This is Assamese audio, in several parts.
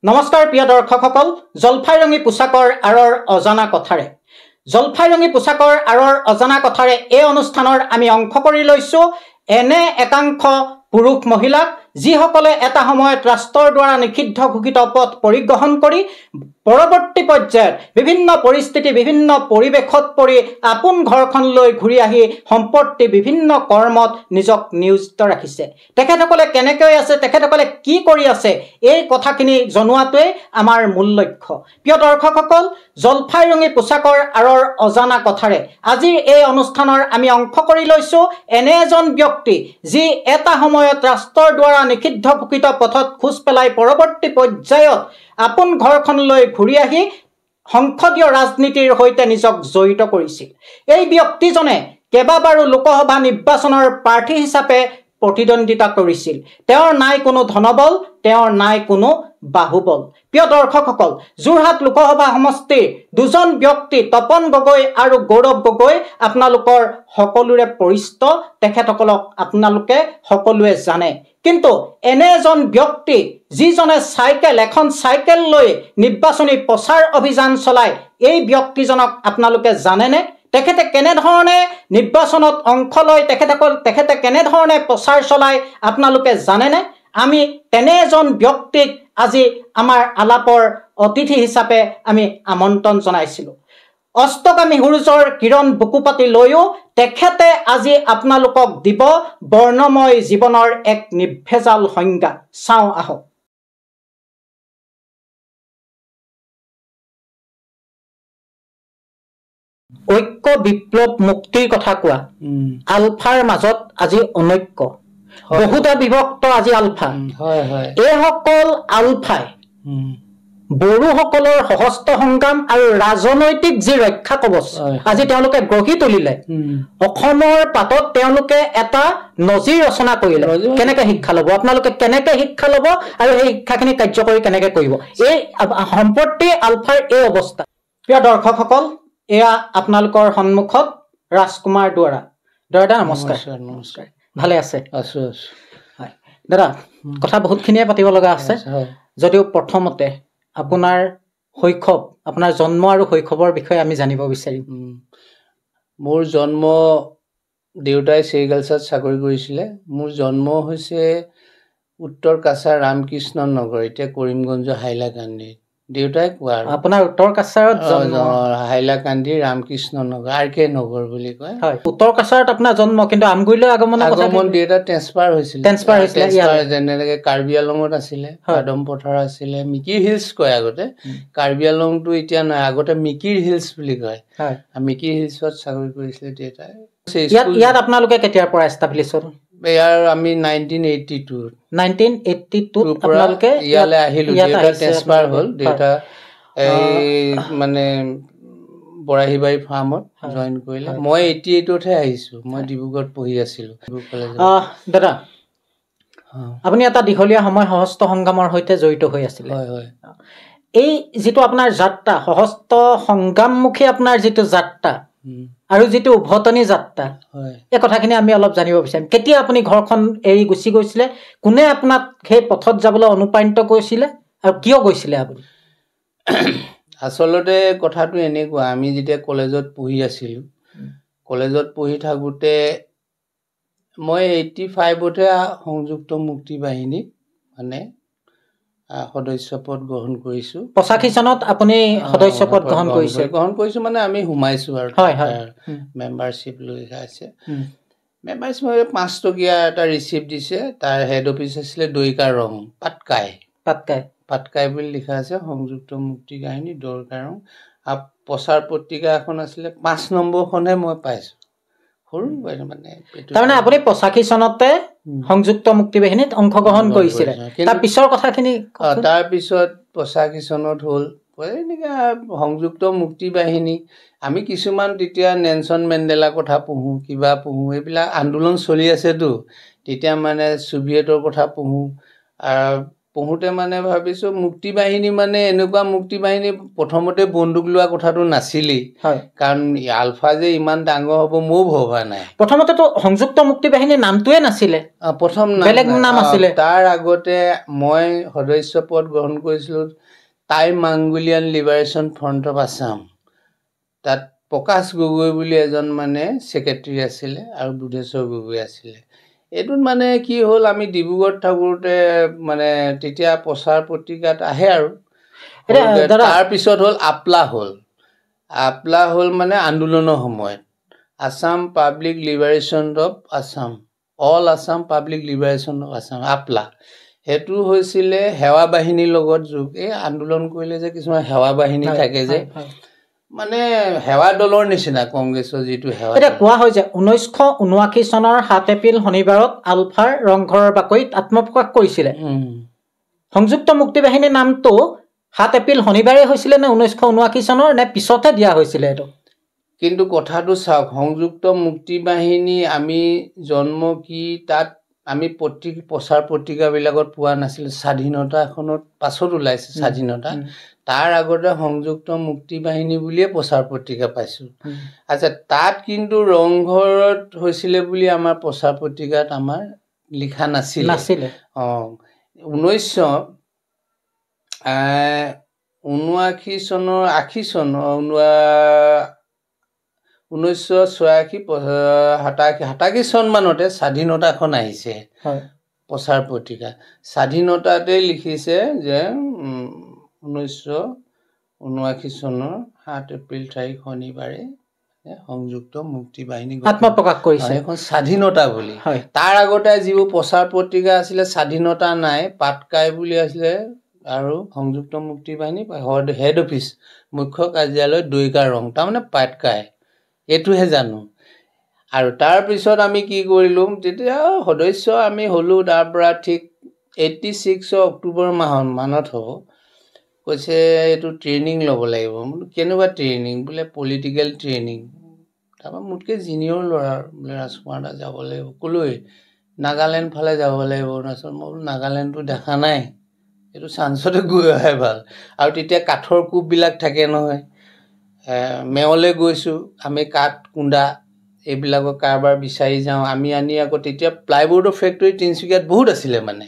নমস্কাৰ প্ৰিয় দৰ্শকসকল, জলফাইৰঙী পোছাকৰ আঁৰৰ অজানা কথাৰে জলফাইৰঙী পোছাকৰ আঁৰৰ অজানা কথাৰে এই অনুষ্ঠানৰ আমি অংশ কৰি লৈছোঁ এনে একাংশ পুৰুষ মহিলাক যিসকলে এটা সময়ত ৰাষ্ট্ৰৰ দ্বাৰা নিষিদ্ধ ঘোষিত পথ পৰিগ্ৰহণ কৰি পৰৱৰ্তী পৰ্যায়ত বিভিন্ন পৰিস্থিতি বিভিন্ন পৰিৱেশত পৰি আপোন ঘৰখনলৈ ঘূৰি আহি সম্পত্তি বিভিন্ন কৰ্মত নিজক নিয়োজিত ৰাখিছে। তেখেতসকলে কেনেকৈ আছে, তেখেতসকলে কি কৰি আছে, এই কথাখিনি জনোৱাটোৱে আমাৰ মূল লক্ষ্য। প্ৰিয় দৰ্শকসকল, জলফাইৰঙী পোছাকৰ আঁৰৰ অজানা কথাৰে আজিৰ এই অনুষ্ঠানৰ আমি অংশ কৰি লৈছোঁ এনে এজন ব্যক্তি যি এটা সময়ত ৰাষ্ট্ৰৰ দ্বাৰা নিষিদ্ধ ঘোষিত পথত খোজ পেলাই পৰৱৰ্তী পৰ্যায়ত আপোন ঘৰখনলৈ ঘূৰি আহি সংসদীয় ৰাজনীতিৰ সৈতে নিজক জড়িত কৰিছিল। এই ব্যক্তিজনে কেইবাবাৰো লোকসভা নিৰ্বাচনৰ প্ৰাৰ্থী হিচাপে প্ৰতিদ্বন্দ্বিতা কৰিছিল। তেওঁৰ নাই কোনো ধনবল, তেওঁৰ নাই কোনো বাহুবল। প্ৰিয় দৰ্শকসকল, যোৰহাট লোকসভা সমষ্টিৰ দুজন ব্যক্তি তপন গগৈ আৰু গৌৰৱ গগৈ আপোনালোকৰ সকলোৰে পৰিচিত, তেখেতসকলক আপোনালোকে সকলোৱে জানে। কিন্তু এনে এজন ব্যক্তি যিজনে এখন চাইকেল লৈ নিৰ্বাচনী প্ৰচাৰ অভিযান চলায়, এই ব্যক্তিজনক আপোনালোকে জানেনে? তেখেতে কেনেধৰণে নিৰ্বাচনত অংশ লয়, তেখেতে কেনেধৰণে প্ৰচাৰ চলায় আপোনালোকে জানেনে? আমি তেনে এজন ব্যক্তিক আজি আমাৰ আলাপৰ অতিথি হিচাপে আমি আমন্ত্ৰণ জনাইছিলোঁ। অস্তগামী সূৰ্যৰ কিৰণ বুকুপাতি লৈও তেখেতে আজি আপোনালোকক দিব বৰ্ণময় জীৱনৰ এক নিৰ্ভেজাল সংজ্ঞা। চাওঁ আহক। ঐক্য বিপ্লৱ মুক্তিৰ কথা কোৱা আলফাৰ মাজত আজি অনৈক্য, বহুতা বিভক্ত আজি আলফা। এইসকল আলফাই বড়োসকলৰ সশস্ত্ৰ সংগ্ৰাম আৰু ৰাজনৈতিক যি ৰক্ষা কবচ আজি তেওঁলোকে গঢ়ি তুলিলে, অসমৰ পাতত তেওঁলোকে এটা নজিৰ ৰচনা কৰিলে। কেনেকে শিক্ষা ল'ব আপোনালোকে, কেনেকে শিক্ষা ল'ব আৰু সেই শিক্ষাখিনি কাৰ্যকৰী কেনেকে কৰিব, এই সম্পত্তি আলফাৰ এই অৱস্থা। প্ৰিয় দৰ্শকসকল, এয়া আপোনালোকৰ সন্মুখত ৰাজকুমাৰ দুৱৰা। দাদা নমস্কাৰ। নমস্কাৰ, ভালে আছে? আছো আছো। হয় দাদা, কথা বহুতখিনিয়ে পাতিব লগা আছে, যদিও প্ৰথমতে আপোনাৰ শৈশৱ, আপোনাৰ জন্ম আৰু শৈশৱৰ বিষয়ে আমি জানিব বিচাৰিম। মোৰ জন্ম, দেউতাই চেৰিকালচাৰত চাকৰি কৰিছিলে। মোৰ জন্ম হৈছে উত্তৰ কাছাৰ ৰামকৃষ্ণ নগৰ, এতিয়া কৰিমগঞ্জ হাইলাকান্দি। দেউতাই কোৱা আপোনাৰ উত্তৰ কাছাৰত হাইলাকান্দি ৰামকৃষ্ণ নগৰ, আৰ কে নগৰ বুলি কয়। হয়, উত্তৰ কাছাৰত আপোনাৰ জন্ম, কিন্তু আমগুৰিলৈ আগমন দেউতা ট্ৰেন্সফাৰ হৈছিলে। যেনেকে কাৰ্বি আলঙত আছিলে, বাদম পথাৰ আছিলে, মিকিৰ হিলছ কয় আগতে। কাৰ্বি আলংটো এতিয়া নাই, আগতে মিকিৰ হিলছ বুলি কয়। মিকিৰ হিলছত চাকৰি কৰিছিলে দেউতাই। ইয়াত আপোনালোকে কেতিয়াৰ পৰা এষ্টাব্লিছ হ'ল? ইয়াৰ আমি 1982 আপোনালোকে ইয়ালৈ আহিলো। দেউতা ট্ৰেন্সফাৰ হ'ল। দেউতা মানে বৰাহীবাৰী ফাৰ্মত জইন কৰিলে। মই 88তহে আহিছো। মই ডিব্ৰুগড়ত পঢ়ি আছিলো। দাদা, আপুনি এটা দীঘলীয়া সময় সশস্ত্ৰ সংগ্ৰামৰ সৈতে জড়িত হৈ আছিলে। এই যিটো আপোনাৰ যাত্ৰা, সশস্ত্ৰ সংগ্ৰামমুখী আপোনাৰ যিটো যাত্ৰা আৰু যিটো উভতনি যাত্ৰা, এই কথাখিনি আমি অলপ জানিব বিচাৰিম। কেতিয়া আপুনি ঘৰখন এৰি গুচি গৈছিলে, কোনে আপোনাক সেই পথত যাবলৈ অনুপ্ৰাণিত কৰিছিলে আৰু কিয় গৈছিলে আপুনি? আচলতে কথাটো এনেকুৱা, আমি যেতিয়া কলেজত পঢ়ি আছিলো, কলেজত পঢ়ি থাকোঁতে মই 85তহে সংযুক্ত মুক্তি বাহিনীত মানে সদস্য পদ গ্ৰহণ কৰিছো। 85 চনত আপুনি সদস্য পদ গ্ৰহণ কৰিছো মানে আমি সোমাইছো আৰু মেম্বাৰশ্বিপ লৈ আছে। মেম্বাৰশ্বিপ 5 টকীয়া এটা ৰিচিপ্ট দিছে। তাৰ হেড অফিচ আছিলে দৈকা ৰং, পাটকাই বুলি লিখা আছে, সংযুক্ত মুক্তি বাহিনী দৈকা ৰং। প্ৰচাৰ পত্ৰিকা এখন আছিলে, 5 নম্বৰখনহে মই পাইছো। সৰু মানে তাৰমানে আপুনি 85 চনতে সংযুক্ত মুক্তি বাহিনীত অংশগ্ৰহণ কৰিছিলে। তাৰ পিছৰ কথাখিনি, তাৰ পিছত 85 চনত হ'ল এনেকে সংযুক্ত মুক্তি বাহিনী। আমি কিছুমান তেতিয়া নেলছন মেণ্ডেলাৰ কথা পঢ়ো, কিবা পঢ়ো, এইবিলাক আন্দোলন চলি আছেতো, তেতিয়া মানে ছোভিয়েটৰ কথা পঢ়ো। পঢ়োঁতে মানে ভাবিছোঁ মুক্তি বাহিনী মানে এনেকুৱা মুক্তি বাহিনী প্ৰথমতে বন্দুক লোৱা কথাটো নাছিলেই কাৰণ আলফা যে ইমান ডাঙৰ হ'ব ময়ো ভবা নাই প্ৰথমতেতো সংযুক্ত মুক্তি বাহিনীৰ নামটোৱে নাছিলে প্ৰথম বেলেগ নাম আছিলে তাৰ আগতে মই সদস্য পদ গ্ৰহণ কৰিছিলোঁ Tai Mongolian Liberation Front of Assam তাত প্ৰকাশ গগৈ বুলি এজন মানে ছেক্ৰেটাৰী আছিলে আৰু বুধেশ্বৰ গগৈ আছিলে এইটোত মানে কি হ'ল আমি ডিব্ৰুগড়ত থাকোঁতে মানে তেতিয়া প্ৰচাৰ পত্ৰিকাত আহে আৰু তাৰপিছত হ'ল আপলা হ'ল মানে আন্দোলনৰ সময়ত Assam Public Liberation of Assam All Assam Public Liberation of Assam আপলা সেইটো হৈছিলে সেৱা বাহিনীৰ লগত যোগ এই আন্দোলন কৰিলে যে কিছুমান সেৱা বাহিনী থাকে যে মানে সেৱা দলৰ নিচিনা কংগ্ৰেছৰ যিটো সেৱা এটা কোৱা হয় যে 1979 চনৰ 7 এপ্ৰিল শনিবাৰত আলফাৰ ৰংঘৰৰ বাকৰিত আত্মপ্ৰকাশ কৰিছিলে সংযুক্ত মুক্তি বাহিনীৰ নামটো 7 এপ্ৰিল শনিবাৰে হৈছিলে নে 1979 চনৰ নে পিছতে দিয়া হৈছিলে এইটো কিন্তু কথাটো চাওক সংযুক্ত মুক্তি বাহিনী আমি জন্ম কি তাত আমি প্ৰচাৰ পত্ৰিকাবিলাকত পোৱা নাছিল স্বাধীনতা এখনত পাছত ওলাইছে স্বাধীনতা তাৰ আগতে সংযুক্ত মুক্তি বাহিনী বুলিয়ে প্ৰচাৰ পত্ৰিকা পাইছোঁ আচ্ছা তাত কিন্তু ৰংঘৰত হৈছিলে বুলি আমাৰ প্ৰচাৰ পত্ৰিকাত আমাৰ লিখা নাছিলে 1979 চনৰ 80 চনৰ 1986 চন মানতে স্বাধীনতাখন আহিছে প্ৰচাৰ পত্ৰিকা স্বাধীনতাতে লিখিছে যে 1979 চনৰ 7 এপ্ৰিল তাৰিখ শনিবাৰে সংযুক্ত মুক্তি বাহিনী আত্মপ্ৰকাশ কৰিছে এখন স্বাধীনতা বুলি তাৰ আগতে যিবোৰ প্ৰচাৰ পত্ৰিকা আছিলে স্বাধীনতা নাই পাটকাই বুলি আছিলে আৰু সংযুক্ত মুক্তি বাহিনী হেড অফিচ মুখ্য কাৰ্যালয় দৈকা ৰং তাৰমানে পাটকাই এইটোহে জানো আৰু তাৰপিছত আমি কি কৰিলোঁ তেতিয়া সদস্য আমি হ'লোঁ তাৰ পৰা ঠিক 86 অক্টোবৰ মানত হ'ব কৈছে এইটো ট্ৰেইনিং ল'ব লাগিব কেনেকুৱা ট্ৰেইনিং বোলে পলিটিকেল ট্ৰেইনিং তাৰপৰা মোতকৈ জিনিয়ৰ ল'ৰা বোলে ৰাজকুমাৰ দা যাব লাগিব ক'লৈ নাগালেণ্ড ফালে যাব লাগিব তাৰপিছত মই বোলো নাগালেণ্ডটো দেখা নাই এইটো চান্সতে গৈ অহাই ভাল আৰু তেতিয়া কাঠৰ কোববিলাক থাকে নহয় মেৱলৈ গৈছোঁ আমি কাঠ কুন্দা এইবিলাকৰ কাৰবাৰ বিচাৰি যাওঁ আমি আনি আকৌ তেতিয়া প্লাইবোৰ্ডৰ ফেক্টৰী তিনিচুকীয়াত বহুত আছিলে মানে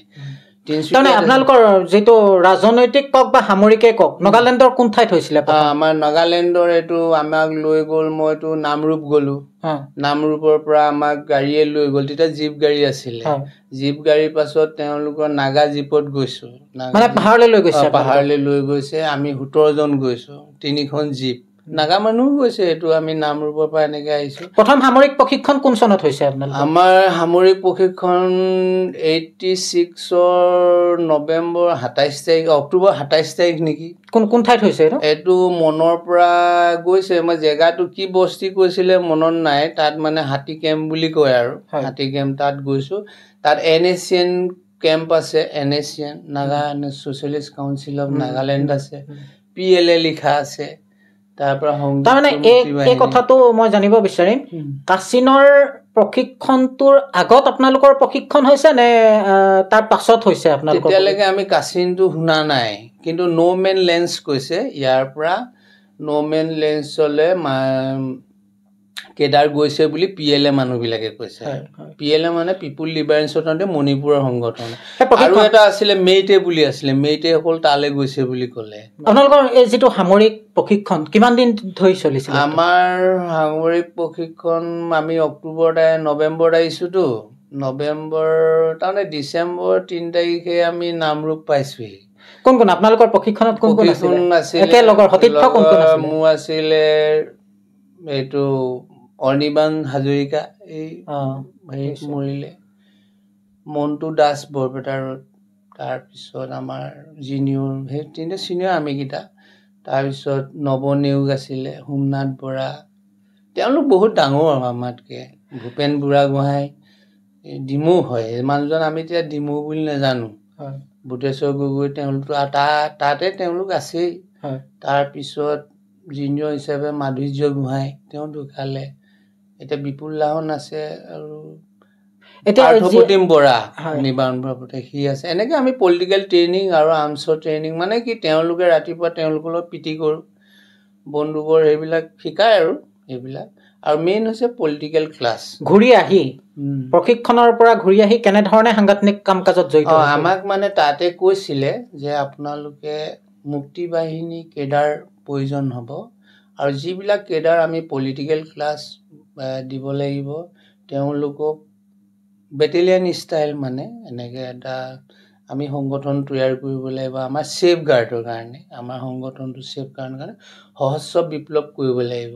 আপোনালোকৰ যিটো ৰাজনৈতিক কক বা সামৰিকে কক নাগালেণ্ডৰ কোন ঠাইত হৈছিলে আমাৰ নাগালেণ্ডৰ এইটো আমাক লৈ গ'ল মইতো নামৰূপ গ'লোঁ নামৰূপৰ পৰা আমাক গাড়ীয়ে লৈ গ'ল তেতিয়া জীপ গাড়ী আছিলে জীপ গাড়ীৰ পাছত তেওঁলোকৰ নাগা জীপত গৈছোঁ পাহাৰলৈ লৈ গৈছে আমি 17 জন গৈছোঁ 3খন জীপ নাগা মানুহ গৈছে এইটো আমি নামৰূপৰ পৰা এনেকৈ আহিছোঁ প্ৰথম সামৰিক প্ৰশিক্ষণ কোন চনত হৈছে আমাৰ সামৰিক প্ৰশিক্ষণ 86 নৱেম্বৰ 27 তাৰিখ অক্টোবৰ 27 তাৰিখ নেকি কোন ঠাইত হৈছে এইটো মনৰ পৰা গৈছে মই জেগাটো কি বস্তি কৈছিলে মনত নাই তাত মানে হাতী কেম্প বুলি কয় আৰু হাতী কেম্প তাত গৈছোঁ তাত NACN কেম্প আছে NACN Naga socialist council of Nagaland আছে PLA লিখা আছে তাৰমানে এই কথাটো মই জানিব বিচাৰিম কাচিনৰ প্ৰশিক্ষণটোৰ আগত আপোনালোকৰ প্ৰশিক্ষণ হৈছে নে তাৰ পাছত হৈছে আপোনালোকৰ তেতিয়ালৈকে আমি কাচিনটো শুনা নাই কিন্তু নো মেন লেন্স কৈছে ইয়াৰ পৰা নো মেন লেন্সলৈ কেদাৰ গৈছে বুলি PLA মানুহবিলাকে কৈছে PLA মানে পিপুল লিবাৰেশ্যন মণিপুৰৰ সংগঠন আৰু এটা আছিলে মেইটে বুলি আছিলে মেইটেসকল তালৈ গৈছে বুলি ক'লে আপোনালোকৰ এই যিটো সামৰিক প্ৰশিক্ষণ কিমান দিন ধৰি চলিছিল আমাৰ সামৰিক প্ৰশিক্ষণ আমি নৱেম্বৰত আহিছোঁতো নৱেম্বৰ তাৰমানে ডিচেম্বৰ 3 তাৰিখে আমি নামৰূপ পাইছোঁহি কোন আপোনালোকৰ প্ৰশিক্ষণত কোন আছিলে মোৰ আছিলে এইটো অৰ্ণিবান হাজৰিকা এই মৰিলে মন্টু দাস বৰপেটাৰত তাৰপিছত আমাৰ জিনিয়ৰ সেই তিনিটা চিনিয়ৰ আমিকেইটা তাৰপিছত নৱনেউগ আছিলে সোমনাথ বৰা তেওঁলোক বহুত ডাঙৰ আমাতকৈ ভূপেন বুঢ়াগোহাঁই ডিমৌ হয় মানুহজন আমি এতিয়া ডিমৌ বুলি নাজানো বুধেশ্বৰ গগৈ তেওঁলোকতো তাতে তেওঁলোক আছেই তাৰপিছত জিনিয়ৰ হিচাপে মাধুৰ্য গোহাঁই তেওঁ ঢুকালে এতিয়া বিপুল লাহন আছে আৰু এতিয়া পাৰ্থপ্ৰতিম বৰা নিবাৰণ বৰা সি আছে এনেকে আমি পলিটিকেল ট্ৰেইনিং আৰু আৰ্মছৰ ট্ৰেইনিং মানে কি তেওঁলোকে ৰাতিপুৱা তেওঁলোকৰ লগত পিটি কৰোঁ বন্দুকৰ সেইবিলাক শিকায় আৰু এইবিলাক আৰু মেইন হৈছে পলিটিকেল ক্লাছ ঘূৰি আহি প্ৰশিক্ষণৰ পৰা ঘূৰি আহি কেনেধৰণে সাংগঠনিক কাম কাজত জড়িত আমাক মানে তাতে কৈছিলে যে আপোনালোকে মুক্তি বাহিনী কেডাৰ প্ৰয়োজন হ'ব আৰু যিবিলাক কেডাৰ আমি পলিটিকেল ক্লাছ দিব লাগিব তেওঁলোকক বেটেলিয়ান ষ্টাইল মানে এনেকৈ এটা আমি সংগঠন তৈয়াৰ কৰিব লাগিব আমাৰ ছেফ গাৰ্ডৰ কাৰণে আমাৰ সংগঠনটো ছেফ গাৰ্ডৰ কাৰণে সহস্ৰ বিপ্লৱ কৰিব লাগিব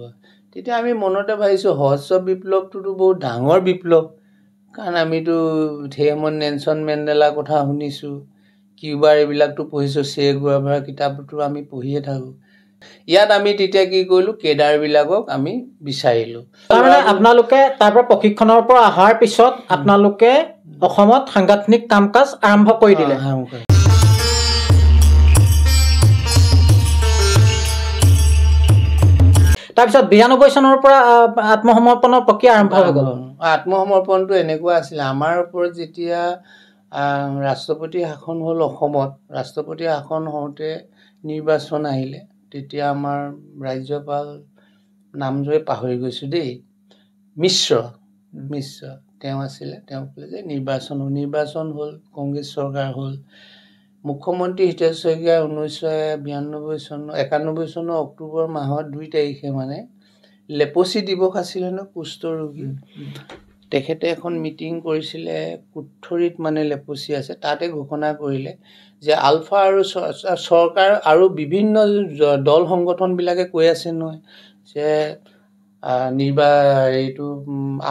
তেতিয়া আমি মনতে ভাবিছোঁ সহস্ৰ বিপ্লৱটোতো বহুত ডাঙৰ বিপ্লৱ কাৰণ আমিতো ধেমন নেলছন মেণ্ডেলাৰ কথা শুনিছোঁ কিউবাৰ এইবিলাকতো পঢ়িছোঁ চে গুৱাভাৰাৰ কিতাপতো আমি পঢ়িয়ে থাকোঁ ইয়াত আমি তেতিয়া কি কৰিলোঁ কেডাৰবিলাকক আমি বিচাৰিলোঁ তাৰমানে আপোনালোকে তাৰ পৰা প্ৰশিক্ষণৰ পৰা অহাৰ পিছত আপোনালোকে অসমত সাংগঠনিক কাম কাজ আৰম্ভ কৰি দিলে তাৰপিছত 92 চনৰ পৰা আত্মসমৰ্পণৰ প্ৰক্ৰিয়া আৰম্ভ হৈ গ'ল আত্মসমৰ্পণটো এনেকুৱা আছিলে আমাৰ ওপৰত যেতিয়া ৰাষ্ট্ৰপতি শাসন হ'ল অসমত ৰাষ্ট্ৰপতি শাসন হওঁতে নিৰ্বাচন আহিলে তেতিয়া আমাৰ ৰাজ্যপাল নামজৰি পাহৰি গৈছোঁ দেই মিশ্ৰ তেওঁ আছিলে তেওঁ ক'লে যে নিৰ্বাচন হ'ল কংগ্ৰেছ চৰকাৰ হ'ল মুখ্যমন্ত্ৰী হিতেশ শইকীয়াই 1991 চনৰ অক্টোবৰ মাহৰ 2 তাৰিখে মানে লেপচি দিৱস আছিলে ন কুষ্ঠ ৰোগী তেখেতে এখন মিটিং কৰিছিলে কুঠৰিত মানে লেপচি আছে তাতে ঘোষণা কৰিলে যে আলফা আৰু চৰকাৰ আৰু বিভিন্ন দল সংগঠনবিলাকে কৈ আছে নহয় যে এইটো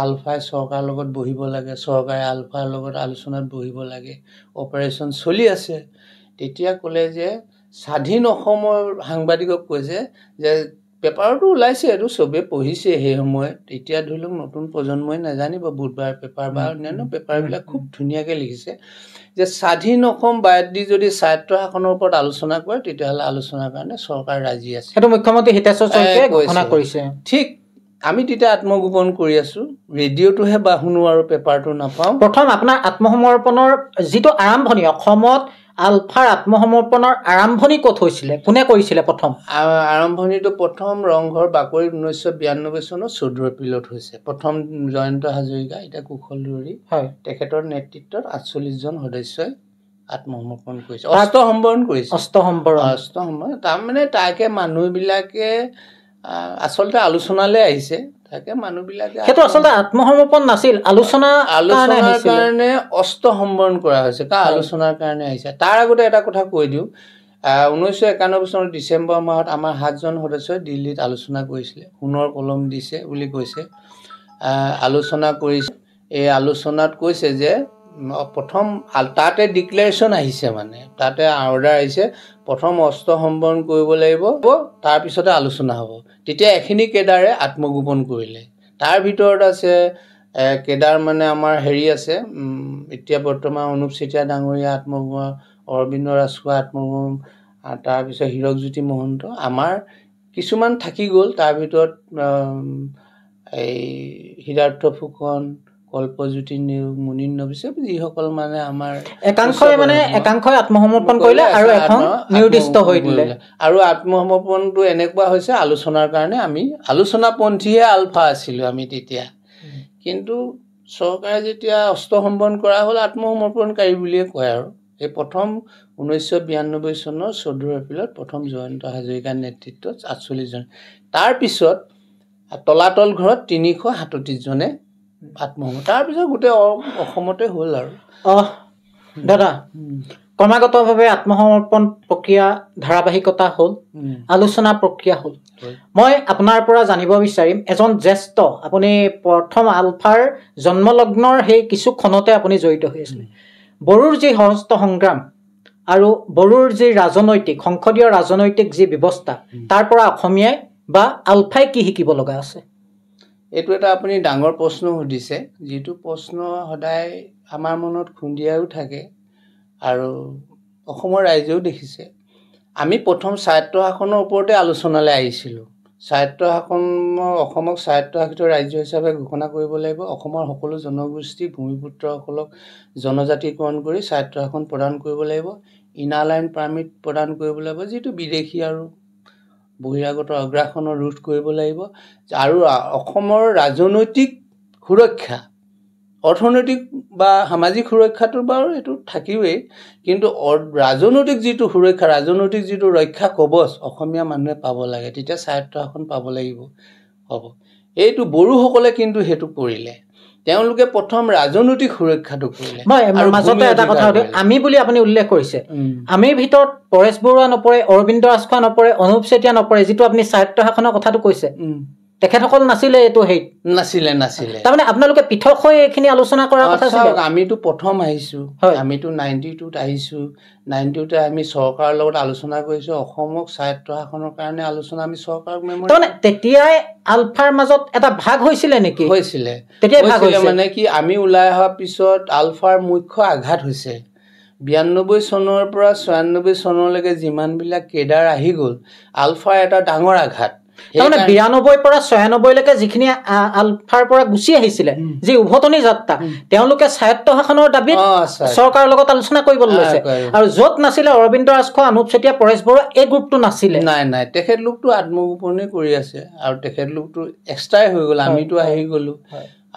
আলফাই চৰকাৰৰ লগত বহিব লাগে চৰকাৰে আলফাৰ লগত আলোচনাত বহিব লাগে অপাৰেশ্যন চলি আছে তেতিয়া ক'লে যে স্বাধীন অসমৰ সাংবাদিকক কৈছে যে পেপাৰটো ওলাইছে এইটো চবেই পঢ়িছে সেই সময়ত এতিয়া ধৰি লওক নতুন প্ৰজন্মই নাজানিব বুধবাৰ পেপাৰ বা অন্যান্য পেপাৰবিলাক খুব ধুনীয়াকৈ লিখিছে যে স্বাধীন অসম বাদ দি যদি স্বায়ত্ব শাসনৰ ওপৰত আলোচনা কৰে তেতিয়াহ'লে আলোচনাৰ কাৰণে চৰকাৰ ৰাজি আছে সেইটো মুখ্যমন্ত্ৰী হিতেশ শইকীয়াই ঘোষণা কৰিছে ঠিক আমি তেতিয়া আত্মগোপন কৰি আছোঁ ৰেডিঅ'টোহে বা শুনো আৰু পেপাৰটো নাপাওঁ প্ৰথম আপোনাৰ আত্মসমৰ্পণৰ যিটো আৰম্ভণি অসমত আলফাৰ আত্মসমৰ্পণৰ আৰম্ভণি ক'ত হৈছিলে কোনে কৰিছিলে প্ৰথম আৰম্ভণিটো প্ৰথম ৰংঘৰ বাকৰিত 1992 চনৰ 14 এপ্ৰিলত হৈছে প্ৰথম জয়ন্ত হাজৰিকা এতিয়া কুশল দুৱৰী তেখেতৰ নেতৃত্বত 48 জন সদস্যই আত্মসমৰ্পণ কৰিছে অস্তসম্বৰণ কৰিছে অস্তসম্বৰণ তাৰমানে তাকে মানুহবিলাকে আচলতে আলোচনালৈ আহিছে তাকে মানুহবিলাকে সেইটো আচলতে আত্মসমৰ্পণ নাছিল আলোচনাৰ কাৰণে অস্তসম্বৰণ কৰা হৈছে কাৰণ আলোচনাৰ কাৰণে আহিছে তাৰ আগতে এটা কথা কৈ দিওঁ 1991 চনৰ ডিচেম্বৰ মাহত আমাৰ 7 জন সদস্যই দিল্লীত আলোচনা কৰিছিলে সোণৰ কলম দিছে বুলি কৈছে আলোচনা কৰিছে এই আলোচনাত কৈছে যে প্ৰথম তাতে ডিক্লেৰেশ্যন আহিছে মানে তাতে অৰ্ডাৰ আহিছে প্ৰথম অস্তসম্বৰণ কৰিব লাগিব তাৰপিছতে আলোচনা হ'ব তেতিয়া এখিনি কেডাৰে আত্মগোপন কৰিলে তাৰ ভিতৰত আছে কেডাৰ মানে আমাৰ হেৰি আছে এতিয়া বৰ্তমান অনুপ চেতিয়া ডাঙৰীয়া আত্মগোপন অৰবিন্দ ৰাজখোৱা আত্মগোপন তাৰপিছত হীৰকজ্যোতি মহন্ত আমাৰ কিছুমান থাকি গ'ল তাৰ ভিতৰত এই হীৰাৰ্থ ফুকন কল্পজ্যোতি নেওগ মুনিন নবিছে যিসকল মানে আমাৰ একাংশই আত্মসমৰ্পণ কৰিলে আৰু এখন নিৰ্দিষ্ট হৈ দিলে আৰু আত্মসমৰ্পণটো এনেকুৱা হৈছে আলোচনাৰ কাৰণে আমি আলোচনাপন্থীহে আলফা আছিলোঁ আমি তেতিয়া কিন্তু চৰকাৰে যেতিয়া অস্তসম্বৰণ কৰা হ'ল আত্মসমৰ্পণকাৰী বুলিয়ে কয় আৰু এই প্ৰথম 1992 চনৰ 14 এপ্ৰিলত প্ৰথম জয়ন্ত হাজৰিকাৰ নেতৃত্বত 48 জন তাৰপিছত তলাতল ঘৰত 337 জনে আত্মসমৰ্পণ তাৰপিছত গোটেই অসমতে হ'ল আৰু দাদা ক্ৰমাগতভাৱে আত্মসমৰ্পণ প্ৰক্ৰিয়া ধাৰাবাহিকতা হ'ল আলোচনা প্ৰক্ৰিয়া হ'ল মই আপোনাৰ পৰা জানিব বিচাৰিম এজন জ্যেষ্ঠ আপুনি প্ৰথম আলফাৰ জন্মলগ্নৰ সেই কিছু ক্ষণতে আপুনি জড়িত হৈ আছিলে বড়োৰ যি সহস্ত সংগ্ৰাম আৰু বড়োৰ যি ৰাজনৈতিক সংসদীয় ৰাজনৈতিক যি ব্যৱস্থা তাৰ পৰা অসমীয়াই বা আলফাই কি শিকিব লগা আছে এইটো এটা আপুনি ডাঙৰ প্ৰশ্ন সুধিছে যিটো প্ৰশ্ন সদায় আমাৰ মনত খুন্দিয়াও থাকে আৰু অসমৰ ৰাইজেও দেখিছে আমি প্ৰথম স্বায়ত্ব শাসনৰ ওপৰতে আলোচনালৈ আহিছিলোঁ স্বায়ত্তশাসনৰ অসমক স্বায়ত্তশাসিত ৰাজ্য হিচাপে ঘোষণা কৰিব লাগিব। অসমৰ সকলো জনগোষ্ঠী ভূমিপুত্ৰসকলক জনজাতিকৰণ কৰি স্বায়ত্তশাসন প্ৰদান কৰিব লাগিব। ইনাৰ লাইন পাৰ্মিট প্ৰদান কৰিব লাগিব, যিটো বিদেশী আৰু বহিৰাগত আগ্ৰাসনৰ ৰোধ কৰিব লাগিব। আৰু অসমৰ ৰাজনৈতিক সুৰক্ষা, অৰ্থনৈতিক বা সামাজিক সুৰক্ষাটো বাৰু এইটো থাকিবই, কিন্তু ৰাজনৈতিক যিটো সুৰক্ষা, ৰাজনৈতিক যিটো ৰক্ষা কৱচ অসমীয়া মানুহে পাব লাগে, তেতিয়া স্বায়ত্তশাসন পাব লাগিব হ'ব। এইটো বড়োসকলে কিন্তু সেইটো কৰিলে, তেওঁলোকে প্ৰথম ৰাজনৈতিক সুৰক্ষাটো কৰিলে। মাজতে এটা কথা আমি বুলি আপুনি উল্লেখ কৰিছে, আমিৰ ভিতৰত পৰেশ বৰুৱা নপৰে, অৰবিন্দ ৰাজখোৱা নপৰে, অনুপ চেতিয়া নপৰে, যিটো আপুনি স্বায়ত্তশাসনৰ কথাটো কৈছে, তেখেতসকল নাছিলে এইটো হেৰিত, নাছিলে। তাৰমানে আপোনালোকে পৃথক হৈ এইখিনি আলোচনা কৰাৰ কথা আছিল। আমিতো প্ৰথম আহিছো, আমিতো 92ত আহিছো, 92তে আমি চৰকাৰৰ লগত আলোচনা কৰিছো, অসমক স্বায়ত্তশাসনৰ কাৰণে আলোচনা আমি চৰকাৰক তাৰমানে তেতিয়াই আলফাৰ মাজত এটা ভাগ হৈছিলে নেকি? হৈছিলে মানে কি, আমি ওলাই অহাৰ পিছত আলফাৰ মুখ্য আঘাত হৈছে। 92 চনৰ পৰা 96 চনলৈকে যিমানবিলাক কেডাৰ আহি গ'ল, আলফাৰ এটা ডাঙৰ আঘাত। তাৰমানে 92 পৰা 96লৈকে যিখিনি আলফাৰ পৰা গুচি আহিছিলে, যি উভতনি যাত্ৰা, তেওঁলোকে স্বায়ত্তশাসনৰ দাবীত চৰকাৰৰ লগত আলোচনা কৰিবলৈ লৈছে। আৰু য'ত নাছিলে অৰবিন্দ ৰাজখোৱা, অনুপ চেতিয়া, পৰেশ বৰুৱা, এই গ্ৰুপটো নাছিলে। নাই, তেখেতলোকটো আত্মগোপনে কৰি আছে, আৰু তেখেতলোকটো এক্সট্ৰাই হৈ গ'ল, আমিতো আহি গ'লো।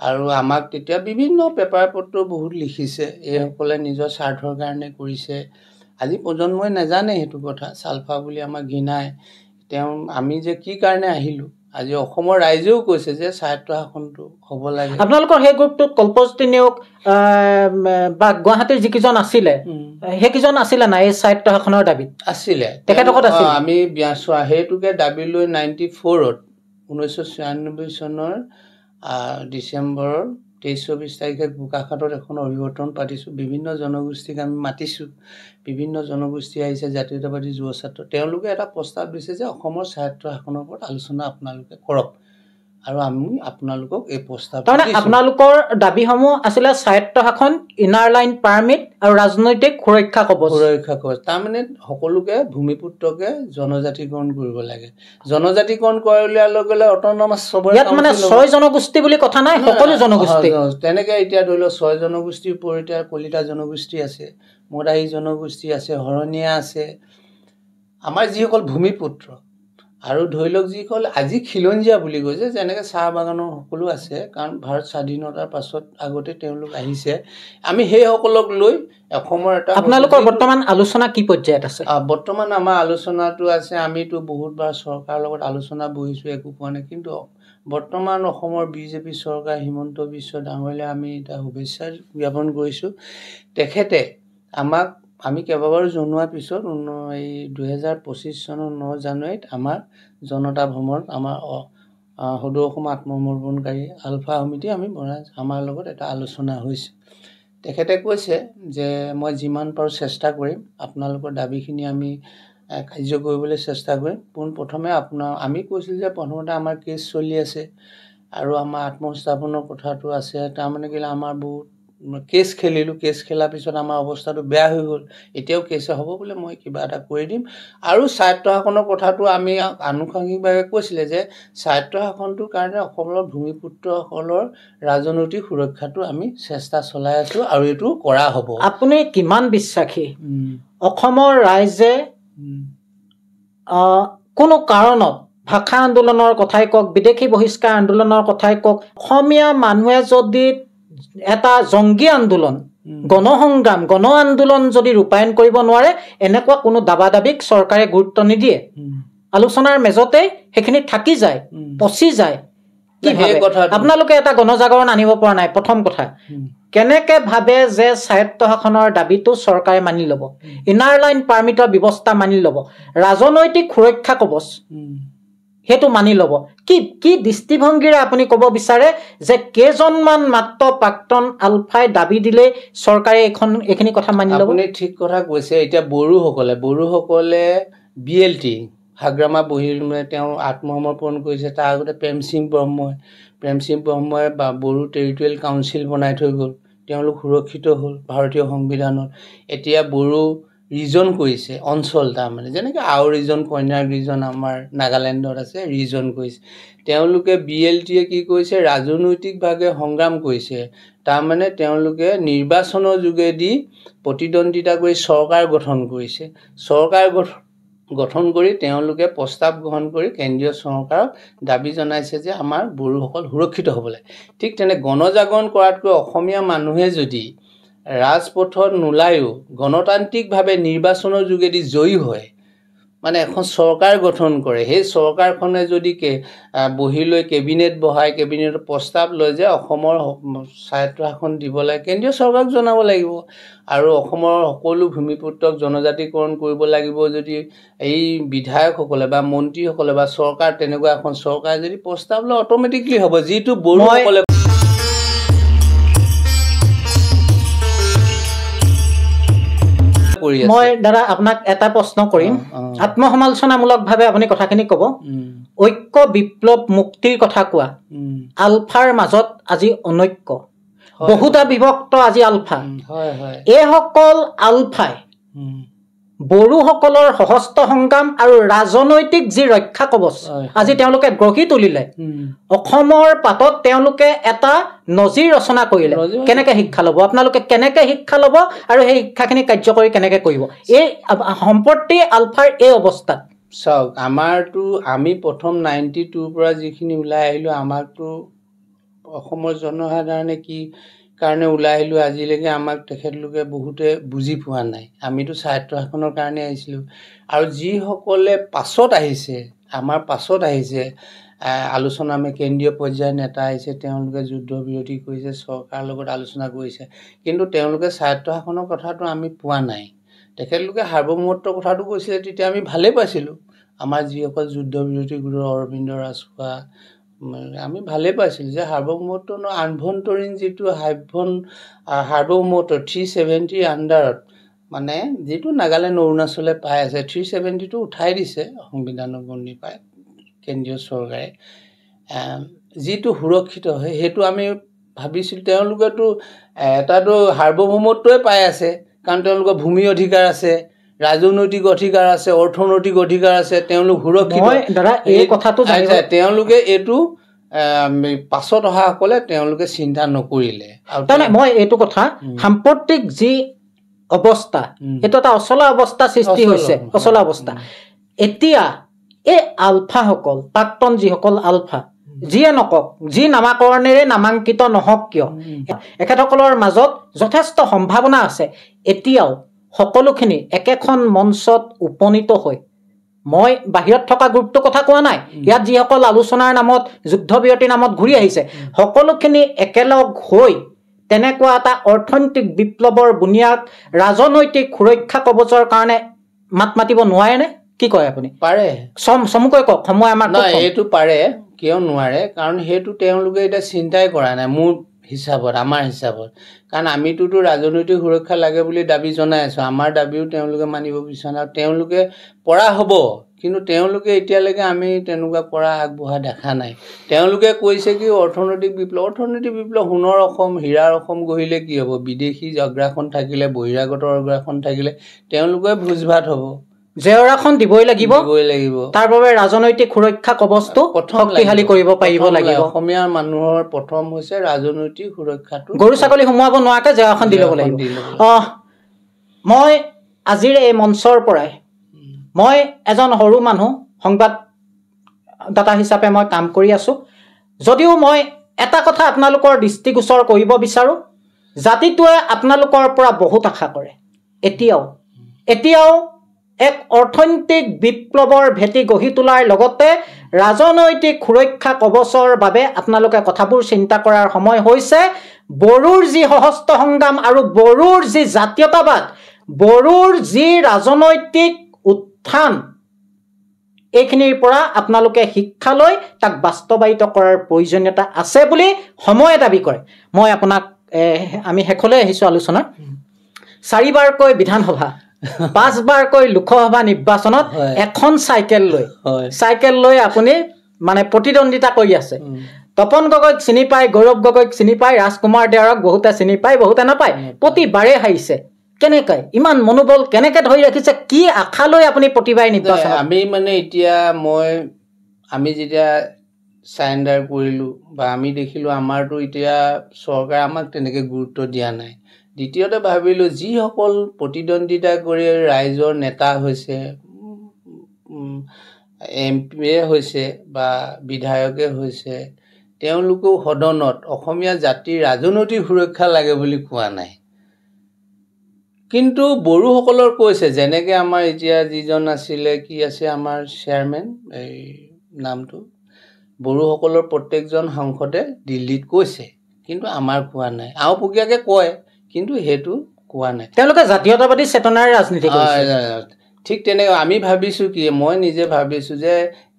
আৰু আমাক তেতিয়া বিভিন্ন পেপাৰ পত্ৰ বহুত লিখিছে, এইসকলে নিজৰ স্বাৰ্থৰ কাৰণে কৰিছে। আজি প্ৰজন্মই নাজানে সেইটো কথা, চালফা বুলি আমাক ঘৃণাই। আমি যে কি কাৰণে আহিলো, আজি অসমৰ ৰাইজেও কৈছে যে স্বায়ত্তশাসনটো হ'ব লাগে। আপোনালোকৰ সেই গ্ৰুপটোত কল্পজ্যোতি নেওগ বা গুৱাহাটীৰ যিকেইজন আছিলে, সেইকেইজন আছিলে নাই এই স্বায়ত্তশাসনৰ দাবীত? আছিলে, তেখেতসকল আছিল। আমি সেইটোকে দাবী লৈ 94ত 1996 চনৰ ডিচেম্বৰৰ 23-24 তাৰিখে বোকাখাতত এখন অভিৱৰ্তন পাতিছোঁ। বিভিন্ন জনগোষ্ঠীক আমি মাতিছোঁ, বিভিন্ন জনগোষ্ঠী আহিছে, জাতীয়তাবাদী যুৱ ছাত্ৰ। তেওঁলোকে এটা প্ৰস্তাৱ দিছে যে অসমৰ স্বায়ত্তশাসনৰ ওপৰত আলোচনা আপোনালোকে কৰক, আৰু আমি আপোনালোকক এই প্ৰস্তাৱ। তাৰমানে আপোনালোকৰ দাবীসমূহ আছিলে স্বায়ত্তশাসন, ইনাৰ লাইন পাৰ্মিট আৰু ৰাজনৈতিক সুৰক্ষা কৱচ। তাৰমানে সকলোকে ভূমিপুত্ৰকে জনজাতিকৰণ কৰিব লাগে। জনজাতিকৰণ কৰাৰ লগে লগে অট'নমাছ চবৰে, ইয়াত মানে 6 জনগোষ্ঠী বুলি কথা নাই, সকলো জনগোষ্ঠী। তেনেকে এতিয়া ধৰি লওক 6 জনগোষ্ঠীৰ ওপৰতে কলিতা জনগোষ্ঠী আছে, মদাহী জনগোষ্ঠী আছে, হৰণীয়া আছে, আমাৰ যিসকল ভূমিপুত্ৰ। আৰু ধৰি লওক যিসকল আজি খিলঞ্জীয়া বুলি কৈছে, যেনেকৈ চাহ বাগানৰ সকলো আছে, কাৰণ ভাৰত স্বাধীনতাৰ পাছত আগতে তেওঁলোক আহিছে। আমি সেইসকলক লৈ অসমৰ এটা। আপোনালোকৰ বৰ্তমান আলোচনা কি পৰ্যায়ত আছে? বৰ্তমান আমাৰ আলোচনাটো আছে, আমিতো বহুতবাৰ চৰকাৰৰ লগত আলোচনা বহিছোঁ, একো পোৱা নাই। কিন্তু বৰ্তমান অসমৰ বিজেপি চৰকাৰ, হিমন্ত বিশ্ব ডাঙৰীয়ালৈ আমি এটা শুভেচ্ছা জ্ঞাপন কৰিছোঁ। তেখেতে আমি কেইবাবাৰো জনোৱাৰ পিছত এই 2025 চনৰ 9 জানুৱাৰীত আমাৰ জনতা ভ্ৰমণ, আমাৰ সদৌ অসম আত্মসমৰ্পণকাৰী আলফা সমিতি আমি আমাৰ লগত এটা আলোচনা হৈছে। তেখেতে কৈছে যে মই যিমান পাৰোঁ চেষ্টা কৰিম, আপোনালোকৰ দাবীখিনি আমি কাৰ্য কৰিবলৈ চেষ্টা কৰিম। পোনপ্ৰথমে আমি কৈছিলোঁ যে প্ৰথমতে আমাৰ কেছ চলি আছে, আৰু আমাৰ আত্মস্থাপনৰ কথাটো আছে। তাৰমানে কি, আমাৰ বহুত কেছ খেলিলোঁ, কেছ খেলাৰ পিছত আমাৰ অৱস্থাটো বেয়া হৈ গ'ল। এতিয়াও কেছে হ'ব বোলে, মই কিবা এটা কৰি দিম। আৰু স্বায়ত্তশাসনৰ কথাটো আমি আনুষংগিকভাৱে কৈছিলে যে স্বায়ত্তশাসনটোৰ কাৰণে অসমৰ ভূমিপুত্ৰসকলৰ ৰাজনৈতিক সুৰক্ষাটো আমি চেষ্টা চলাই আছোঁ, আৰু এইটো কৰা হ'ব। আপুনি কিমান বিশ্বাসী অসমৰ ৰাইজে কোনো কাৰণত ভাষা আন্দোলনৰ কথাই কওক, বিদেশী বহিষ্কাৰ আন্দোলনৰ কথাই কওক, অসমীয়া মানুহে যদি এটা জংগী আন্দোলন, গণসংগ্ৰাম, গণ আন্দোলন যদি ৰূপায়ণ কৰিব নোৱাৰে, এনেকুৱা কোনো দাবা দাবীক চৰকাৰে গুৰুত্ব নিদিয়ে। আলোচনাৰ মেজতে সেইখিনি থাকি যায়, পচি যায়। আপোনালোকে এটা গণজাগৰণ আনিব পৰা নাই। প্ৰথম কথা, কেনেকে ভাবে যে স্বায়ত্তশাসনৰ দাবীটো চৰকাৰে মানি ল'ব, ইনাৰ লাইন পাৰ্মিটৰ ব্যৱস্থা মানি ল'ব, ৰাজনৈতিক সুৰক্ষা কৱচ সেইটো মানি ল'ব? কি দৃষ্টিভংগীৰে আপুনি ক'ব বিচাৰে যে কেইজনমান মাত্ৰ প্ৰাক্তন আলফাই দাবী দিলে চৰকাৰে এইখিনি কথা মানি ল'ব? আপুনি ঠিক কথা কৈছে। এতিয়া বড়োসকলে BLT হাগ্ৰামা বহিল, তেওঁ আত্মসমৰ্পণ কৰিছে। তাৰ আগতে প্ৰেম সিং ব্ৰহ্মই বড়ো টেৰিটৰিয়েল কাউন্সিল বনাই থৈ গ'ল, তেওঁলোক সুৰক্ষিত হ'ল ভাৰতীয় সংবিধানত। এতিয়া বড়ো ৰিজন কৰিছে অঞ্চল তাৰমানে যেনেকৈ আও ৰিজন কন্যাৰ ৰিজন আমাৰ নাগালেণ্ডত আছে ৰিজন কৰিছে তেওঁলোকে BLTয়ে কি কৰিছে ৰাজনৈতিকভাৱে সংগ্ৰাম কৰিছে তাৰমানে তেওঁলোকে নিৰ্বাচনৰ যোগেদি প্ৰতিদ্বন্দ্বিতা কৰি চৰকাৰ গঠন কৰিছে চৰকাৰ গঠন কৰি তেওঁলোকে প্ৰস্তাৱ গ্ৰহণ কৰি কেন্দ্ৰীয় চৰকাৰক দাবী জনাইছে যে আমাৰ বড়োসকল সুৰক্ষিত হ'ব লাগে ঠিক তেনে গণজাগৰণ কৰাতকৈ অসমীয়া মানুহে যদি ৰাজপথত নোলায়ো গণতান্ত্ৰিকভাৱে নিৰ্বাচনৰ যোগেদি জয়ী হয় মানে এখন চৰকাৰ গঠন কৰে সেই চৰকাৰখনে যদি বহি লৈ কেবিনেট বহায় কেবিনেটৰ প্ৰস্তাৱ লয় যে অসমৰ স্বায়ত্তশাসন দিব লাগে কেন্দ্ৰীয় চৰকাৰক জনাব লাগিব আৰু অসমৰ সকলো ভূমিপুত্ৰক জনজাতিকৰণ কৰিব লাগিব যদি এই বিধায়কসকলে বা মন্ত্ৰীসকলে বা চৰকাৰ তেনেকুৱা এখন চৰকাৰ যদি প্ৰস্তাৱ লয় অট'মেটিকলি হ'ব যিটো বড়োসকলে মই দাদা আপোনাক এটা প্ৰশ্ন কৰিম আত্মসমালোচনামূলকভাৱে আপুনি কথাখিনি ক'ব ঐক্য বিপ্লৱ মুক্তিৰ কথা কোৱা আলফাৰ মাজত আজি অনৈক্য বহুতা বিভক্ত আজি আলফা এইসকল আলফাই বড়োসকলৰ সহস্ত সংগ্ৰাম আৰু ৰাজনৈতিক যি ৰক্ষা কবচ আজি তেওঁলোকে গঢ়ি তুলিলে অসমৰ পাতত তেওঁলোকে এটা নজিৰ ৰচনা কৰিলে কেনেকৈ শিক্ষা ল'ব আপোনালোকে কেনেকৈ শিক্ষা ল'ব আৰু সেই শিক্ষাখিনি কাৰ্যকৰী কেনেকৈ কৰিব এই সম্পত্তি আলফাৰ এই অৱস্থাত চাওক আমাৰতো আমি প্ৰথম 92ৰ পৰা যিখিনি ওলাই আহিলোঁ আমাকতো অসমৰ জনসাধাৰণে কি কাৰণে ওলাই আহিলোঁ আজিলৈকে আমাক তেখেতলোকে বহুতে বুজি পোৱা নাই আমিতো স্বায়ত্তশাসনৰ কাৰণে আহিছিলোঁ আৰু যিসকলে পাছত আহিছে আমাৰ পাছত আহিছে আলোচনা আমি কেন্দ্ৰীয় পৰ্যায়ৰ নেতা আহিছে তেওঁলোকে যুদ্ধ বিৰতি কৰিছে চৰকাৰৰ লগত আলোচনা কৰিছে কিন্তু তেওঁলোকে স্বায়ত্তশাসনৰ কথাটো আমি পোৱা নাই তেখেতলোকে সাৰ্বভৌমত্বৰ কথাটো কৈছিলে তেতিয়া আমি ভালেই পাইছিলোঁ আমাৰ যিসকল যুদ্ধ বিৰতি গুৰু অৰবিন্দ ৰাজখোৱা আমি ভালেই পাইছিলোঁ যে সাৰ্বভৌমত্ব আভ্যন্তৰীণ যিটো সাৰ্বভৌমত্ব 370 আণ্ডাৰত মানে যিটো নাগালেণ্ড অৰুণাচলে পাই আছে 370টো উঠাই দিছে সংবিধানৰ গণ্ডি পাই কেন্দ্ৰীয় চৰকাৰে যিটো সুৰক্ষিত হয় সেইটো আমি ভাবিছিলোঁ তেওঁলোকেতো এটাতো সাৰ্বভৌমত্বই পাই আছে কাৰণ তেওঁলোকৰ ভূমি অধিকাৰ আছে ৰাজনৈতিক অধিকাৰ আছে অৰ্থনৈতিক অধিকাৰ আছে তেওঁলোক সুৰক্ষিত দাদা এই কথাটো তেওঁলোকে এইটো পাছত অহাসকলে তেওঁলোকে চিন্তা নকৰিলে তাৰমানে মই এইটো কথা সাম্প্ৰতিক যি অৱস্থা এইটো এটা অচলা অৱস্থা সৃষ্টি হৈছে অচলা অৱস্থা এতিয়া এই আলফাসকল প্ৰাক্তন যিসকল আলফা যিয়ে নকক যি নামাকৰণেৰে নামাংকিত নহওক কিয় এখেতসকলৰ মাজত যথেষ্ট সম্ভাৱনা আছে এতিয়াও সকলোখিনি একেখন মঞ্চত উপনীত হৈ মই বাহিৰত থকা গ্ৰুপটোৰ কথা কোৱা নাই ইয়াত যিসকল আলোচনাৰ নামত যুদ্ধবিৰতিৰ নামত ঘূৰি আহিছে সকলোখিনি একেলগ হৈ তেনেকুৱা এটা অৰ্থনৈতিক বিপ্লৱৰ বুনিয়াদ ৰাজনৈতিক সুৰক্ষা কৱচৰ কাৰণে মাত মাতিব নোৱাৰেনে কি কয় আপুনি পাৰে চমুকৈ কওক সময় আমাৰ এইটো পাৰে কিয় নোৱাৰে কাৰণ সেইটো তেওঁলোকে এতিয়া চিন্তাই কৰা নাই মোৰ হিচাপত আমাৰ হিচাপত কাৰণ আমিতোতো ৰাজনৈতিক সুৰক্ষা লাগে বুলি দাবী জনাই আছোঁ আমাৰ দাবীও তেওঁলোকে মানিব বিচৰা নাই তেওঁলোকে পৰা হ'ব কিন্তু তেওঁলোকে এতিয়ালৈকে আমি তেনেকুৱা কৰা আগবঢ়া দেখা নাই তেওঁলোকে কৈছে কি অৰ্থনৈতিক বিপ্লৱ সোণৰ অসম হীৰাৰ অসম গঢ়িলে কি হ'ব বিদেশী অগ্ৰাসন থাকিলে বহিৰাগতৰ অগ্ৰাসন থাকিলে তেওঁলোকে ভোজ ভাত হ'ব জেওৰাখন দিবই লাগিব তাৰ বাবে ৰাজনৈতিক সুৰক্ষা কৱচটো শক্তিশালী কৰিব পাৰিব লাগিব অসমীয়া মানুহৰ প্ৰথম হৈছে ৰাজনৈতিক সুৰক্ষাটো গৰু ছাগলী সোমোৱাব নোৱাৰাকৈ জেওৰাখন দি ল'ব লাগিব মই আজিৰ এই মঞ্চৰ পৰাই মই এজন সৰু মানুহ সংবাদদাতা হিচাপে মই কাম কৰি আছোঁ যদিও মই এটা কথা আপোনালোকৰ দৃষ্টিগোচৰ কৰিব বিচাৰোঁ জাতিটোৱে আপোনালোকৰ পৰা বহুত আশা কৰে এতিয়াও এক অৰ্থনৈতিক বিপ্লৱৰ ভেটি গঢ়ি তোলাৰ লগতে ৰাজনৈতিক সুৰক্ষা কৱচৰ বাবে আপোনালোকে কথাবোৰ চিন্তা কৰাৰ সময় হৈছে বড়োৰ যি সহস্ত সংগ্ৰাম আৰু বড়োৰ যি জাতীয়তাবাদ বড়োৰ যি ৰাজনৈতিক উত্থান এইখিনিৰ পৰা আপোনালোকে শিক্ষা লৈ তাক বাস্তৱায়িত কৰাৰ প্ৰয়োজনীয়তা আছে বুলি সময়ে দাবী কৰে মই আপোনাক আমি শেষলৈ আহিছোঁ আলোচনা 4বাৰকৈ বিধানসভা 5বাৰকৈ লোকসভা নিৰ্বাচনত এখন চাইকেল লৈ আপুনি মানে প্ৰতিদ্বন্দ্বিতা কৰি আছে তপন গগৈক চিনি পায় গৌৰৱ গগৈক চিনি পায় ৰাজকুমাৰ দেৱৰক বহুতে চিনি পায় বহুতে নাপায় প্ৰতিবাৰে হাৰিছে কেনেকৈ ইমান মনোবল কেনেকৈ ধৰি ৰাখিছে কি আশা লৈ আপুনি প্ৰতিবাৰে নিৰ্বাচন আমি মানে এতিয়া আমি যেতিয়া সাৰেণ্ডাৰ কৰিলোঁ বা আমি দেখিলোঁ আমাৰতো এতিয়া চৰকাৰে আমাক তেনেকৈ গুৰুত্ব দিয়া নাই দ্বিতীয়তে ভাবিলোঁ যিসকল প্ৰতিদ্বন্দ্বিতা কৰি ৰাইজৰ নেতা হৈছে MP হৈছে বা বিধায়কে হৈছে তেওঁলোকেও সদনত অসমীয়া জাতিৰ ৰাজনৈতিক সুৰক্ষা লাগে বুলি কোৱা নাই কিন্তু বড়োসকলৰ কৈছে যেনেকৈ আমাৰ এতিয়া যিজন আছিলে কি আছে আমাৰ চেয়াৰমেন এই নামটো বড়োসকলৰ প্ৰত্যেকজন সাংসদে দিল্লীত কৈছে কিন্তু আমাৰ কোৱা নাই আওপকীয়াকৈ কয় কিন্তু সেইটো কোৱা নাই তেওঁলোকে জাতীয়তাবাদী চেতনাৰ ৰাজনীতি কৰিছে ঠিক তেনেকৈ আমি ভাবিছোঁ কি মই নিজে ভাবিছোঁ যে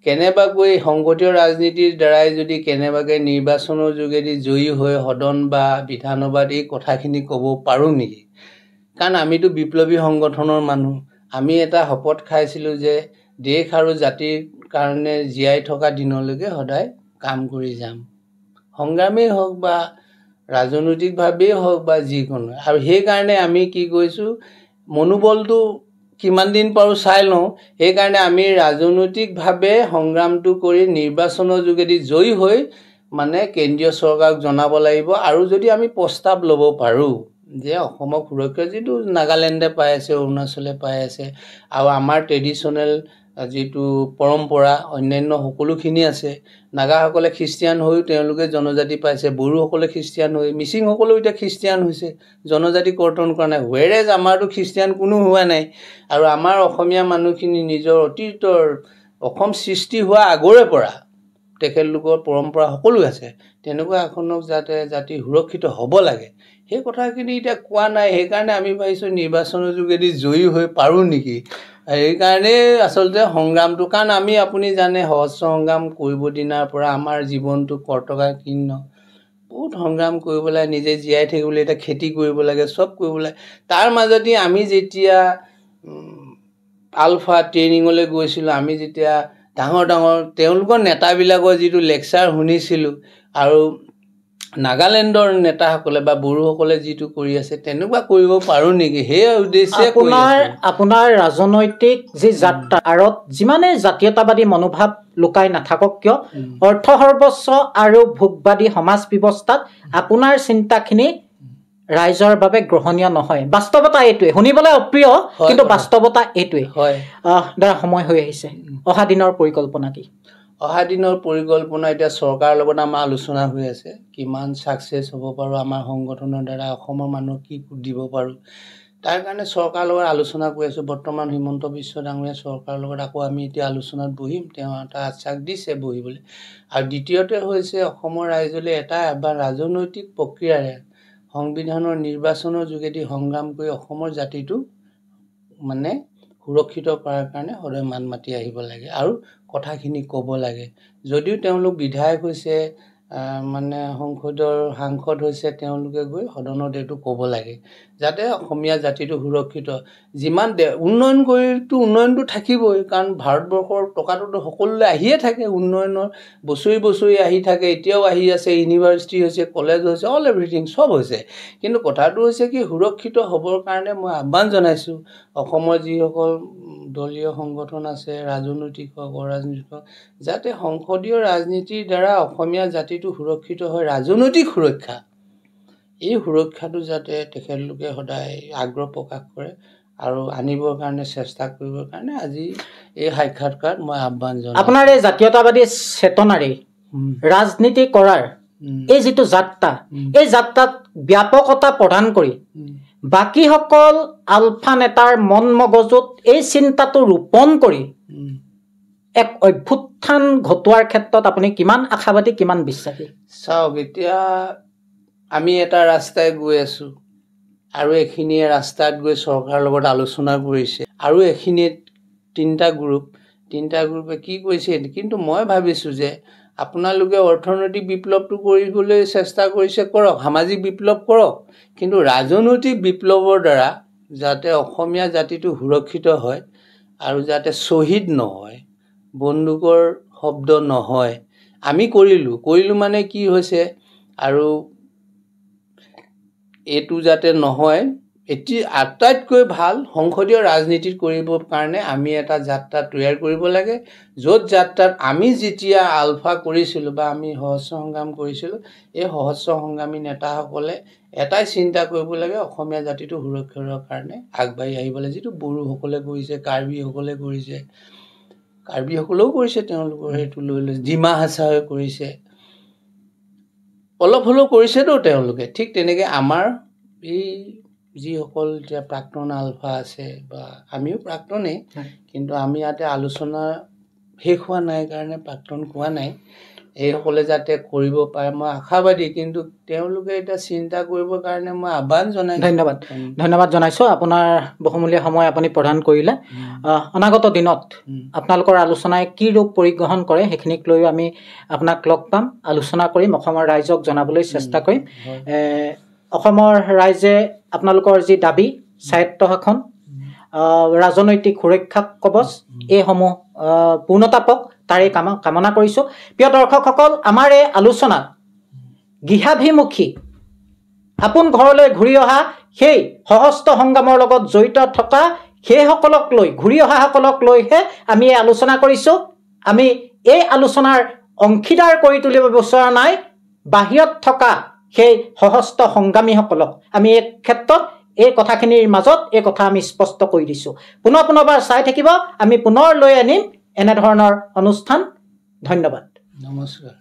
কেনেবাকৈ সংগঠীয় ৰাজনীতিৰ দ্বাৰাই যদি কেনেবাকৈ নিৰ্বাচনৰ যোগেদি জয়ী হৈ সদন বা বিধানসভাত এই কথাখিনি ক'ব পাৰোঁ নেকি কাৰণ আমিতো বিপ্লৱী সংগঠনৰ মানুহ আমি এটা শপত খাইছিলোঁ যে দেশ আৰু জাতিৰ কাৰণে জীয়াই থকা দিনলৈকে সদায় কাম কৰি যাম সংগ্ৰামেই হওক বা ৰাজনৈতিকভাৱেই হওক বা যিকোনো আৰু সেইকাৰণে আমি কি কৰিছোঁ মনোবলটো কিমান দিন পাৰোঁ চাই লওঁ সেইকাৰণে আমি ৰাজনৈতিকভাৱে সংগ্ৰামটো কৰি নিৰ্বাচনৰ যোগেদি জয়ী হৈ মানে কেন্দ্ৰীয় চৰকাৰক জনাব লাগিব আৰু যদি আমি প্ৰস্তাৱ ল'ব পাৰোঁ যে অসমক সুৰক্ষা যিটো নাগালেণ্ডে পাই আছে অৰুণাচলে পাই আছে আৰু আমাৰ ট্ৰেডিশ্যনেল যিটো পৰম্পৰা অন্যান্য সকলোখিনি আছে নাগাসকলে খ্ৰীষ্টিয়ান হৈও তেওঁলোকে জনজাতি পাইছে বড়োসকলে খ্ৰীষ্টিয়ান হৈ মিচিংসকলেও এতিয়া খ্ৰীষ্টিয়ান হৈছে জনজাতি কৰ্তন কৰা নাই হুৱেৰেজ আমাৰতো খ্ৰীষ্টিয়ান কোনো হোৱা নাই আৰু আমাৰ অসমীয়া মানুহখিনি নিজৰ অতীতৰ অসম সৃষ্টি হোৱা আগৰে পৰা তেখেতলোকৰ পৰম্পৰা সকলো আছে তেনেকুৱা এখনক যাতে জাতি সুৰক্ষিত হ'ব লাগে সেই কথাখিনি এতিয়া কোৱা নাই সেইকাৰণে আমি ভাবিছোঁ নিৰ্বাচনৰ যোগেদি জয়ী হৈ পাৰোঁ নেকি সেইকাৰণে আচলতে সংগ্ৰামটো কাৰণ আমি আপুনি জানে সহস্ৰ সংগ্ৰাম কৰিব দিনাৰ পৰা আমাৰ জীৱনটো কৰ্তকা কীৰ্ণ বহুত সংগ্ৰাম কৰিব লাগে নিজে জীয়াই থাকিবলৈ এতিয়া খেতি কৰিব লাগে চব কৰিব লাগে তাৰ মাজতে আমি যেতিয়া আলফা ট্ৰেইনিঙলৈ গৈছিলোঁ আমি যেতিয়া ডাঙৰ তেওঁলোকৰ নেতাবিলাকৰ যিটো লেকচাৰ শুনিছিলোঁ আৰু নাগালেণ্ডৰ নেতাসকলে বা বড়োসকলে যিটো কৰি আছে তেনেকুৱা কৰিব পাৰোঁ নেকি সেই উদ্দেশ্যে আপোনাৰ ৰাজনৈতিক যি যাত্ৰা আঁৰত যিমানেই জাতীয়তাবাদী মনোভাৱ লুকাই নাথাকক কিয় অৰ্থ সৰ্বস্ব আৰু ভোগবাদী সমাজ ব্যৱস্থাত আপোনাৰ চিন্তাখিনি ৰাইজৰ বাবে গ্ৰহণীয় নহয় বাস্তৱতা এইটোৱে শুনিবলৈ অপ্ৰিয় কিন্তু বাস্তৱতা এইটোৱে দাদা সময় হৈ আহিছে অহা দিনৰ পৰিকল্পনা কি অহা দিনৰ পৰিকল্পনা এতিয়া চৰকাৰৰ লগত আমাৰ আলোচনা হৈ আছে কিমান ছাকচেছ হ'ব পাৰোঁ আমাৰ সংগঠনৰ দ্বাৰা অসমৰ মানুহক কি দিব পাৰোঁ তাৰ কাৰণে চৰকাৰৰ লগত আলোচনা কৰি আছোঁ বৰ্তমান হিমন্ত বিশ্ব ডাঙৰীয়া চৰকাৰৰ লগত আকৌ আমি এতিয়া আলোচনাত বহিম তেওঁ এটা আশ্বাস দিছে বহিবলৈ আৰু দ্বিতীয়তে হৈছে অসমৰ ৰাইজলৈ এটা এবাৰ ৰাজনৈতিক প্ৰক্ৰিয়াৰে সংবিধানৰ নিৰ্বাচনৰ যোগেদি সংগ্ৰাম কৰি অসমৰ জাতিটো মানে সুৰক্ষিত কৰাৰ কাৰণে সদায় মান মাতি আহিব লাগে আৰু কথাখিনি ক'ব লাগে যদিও তেওঁলোক বিধায়ক হৈছে মানে সংসদৰ সাংসদ হৈছে তেওঁলোকে গৈ সদনত এইটো ক'ব লাগে যাতে অসমীয়া জাতিটো সুৰক্ষিত যিমান উন্নয়ন কৰিতো উন্নয়নটো থাকিবই কাৰণ ভাৰতবৰ্ষৰ টকাটোতো সকলোলৈ আহিয়ে থাকে উন্নয়নৰ বছৰি আহি থাকে এতিয়াও আহি আছে ইউনিভাৰ্চিটি হৈছে কলেজ হৈছে অল এভৰিথিং চব হৈছে কিন্তু কথাটো হৈছে কি সুৰক্ষিত হ'বৰ কাৰণে মই আহ্বান জনাইছোঁ অসমৰ যিসকল দলীয় সংগঠন আছে ৰাজনৈতিক হওক অৰাজনৈতিক হওক যাতে সংসদীয় ৰাজনীতিৰ দ্বাৰা অসমীয়া জাতিটো সুৰক্ষিত হয় ৰাজনৈতিক সুৰক্ষা এই সুৰক্ষাটো যাতে তেখেতলোকে সদায় আগ্ৰহ প্ৰকাশ কৰে আৰু আনিবৰ কাৰণে চেষ্টা কৰিবৰ কাৰণে আজি এই সাক্ষাৎকাৰ মই আহ্বান জনাওঁ আপোনাৰ এই জাতীয়তাবাদী চেতনাৰে ৰাজনীতি কৰাৰ এই যিটো যাত্ৰা এই যাত্ৰাত ব্যাপকতা প্ৰদান কৰি বাকীসকল আলফা নেতাৰ মন মগজুত এই চিন্তাটো ৰোপণ কৰি এক অভ্যুত্থান ঘটোৱাৰ ক্ষেত্ৰত আপুনি কিমান আশাবাদী কিমান বিশ্বাসী চাওক এতিয়া আমি এটা ৰাস্তাই গৈ আছোঁ আৰু এইখিনিয়ে ৰাস্তাত গৈ চৰকাৰৰ লগত আলোচনা কৰিছে আৰু এইখিনিয়ে তিনিটা গ্ৰুপে কি কৰিছে কিন্তু মই ভাবিছোঁ যে আপোনালোকে অৰ্থনৈতিক বিপ্লৱটো কৰিবলৈ চেষ্টা কৰিছে কৰক সামাজিক বিপ্লৱ কৰক কিন্তু ৰাজনৈতিক বিপ্লৱৰ দ্বাৰা যাতে অসমীয়া জাতিটো সুৰক্ষিত হয় আৰু যাতে শ্বহীদ নহয় বন্দুকৰ শব্দ নহয় আমি কৰিলোঁ মানে কি হৈছে আৰু এইটো যাতে নহয় এটি আটাইতকৈ ভাল সংসদীয় ৰাজনীতিত কৰিবৰ কাৰণে আমি এটা যাত্ৰা তৈয়াৰ কৰিব লাগে, য'ত যাত্ৰাত আমি যেতিয়া আলফা কৰিছিলোঁ বা আমি সহস্ৰ সংগ্ৰাম কৰিছিলোঁ, এই সহস্ৰ সংগ্ৰামী নেতাসকলে এটাই চিন্তা কৰিব লাগে, অসমীয়া জাতিটো সুৰক্ষাৰ কাৰণে আগবাঢ়ি আহিবলৈ, যিটো বড়োসকলে কৰিছে, কাৰ্বিসকলে কৰিছে, কাৰ্বিসকলেও কৰিছে, তেওঁলোকৰ সেইটো লৈ লৈ ডিমা হাছাৱে কৰিছে, অলপ হ'লেও কৰিছেতো তেওঁলোকে। ঠিক তেনেকৈ আমাৰ এই যিসকল এতিয়া প্ৰাক্তন আলফা আছে বা আমিও প্ৰাক্তনেই, কিন্তু আমি ইয়াতে আলোচনা শেষ হোৱা নাই কাৰণে প্ৰাক্তন কোৱা নাই, এইসকলে যাতে কৰিব পাৰে মই আশাবাদী, কিন্তু তেওঁলোকে এতিয়া চিন্তা কৰিবৰ কাৰণে মই আহ্বান জনাইছোঁ। ধন্যবাদ জনাইছোঁ। আপোনাৰ বহুমূলীয়া সময় আপুনি প্ৰদান কৰিলে। অনাগত দিনত আপোনালোকৰ আলোচনাই কি ৰূপ পৰিগ্ৰহণ কৰে সেইখিনিক লৈ আমি আপোনাক লগ পাম, আলোচনা কৰিম, অসমৰ ৰাইজক জনাবলৈ চেষ্টা কৰিম। অসমৰ ৰাইজে আপোনালোকৰ যি দাবী, স্বায়ত্তশাসন, ৰাজনৈতিক সুৰক্ষা কৱচ, এইসমূহ পূৰ্ণতা পাওক তাৰেই কামনা কৰিছোঁ। প্ৰিয় দৰ্শকসকল, আমাৰ এই আলোচনাত গৃহাভিমুখী আপোন ঘৰলৈ ঘূৰি অহা সেই সহস্ৰ সংগ্ৰামৰ লগত জড়িত থকা সেইসকলক লৈ, ঘূৰি অহাসকলক লৈহে আমি এই আলোচনা কৰিছোঁ। আমি এই আলোচনাৰ অংশীদাৰ কৰি তুলিব বিচৰা নাই বাহিৰত থকা সেই সহস্ৰ সংগ্ৰামীসকলক। আমি এই ক্ষেত্ৰত এই কথাখিনিৰ মাজত এই কথা আমি স্পষ্ট কৰি দিছোঁ। পুনৰবাৰ চাই থাকিব, আমি পুনৰ লৈ আনিম এনেধৰণৰ অনুষ্ঠান। ধন্যবাদ, নমস্কাৰ।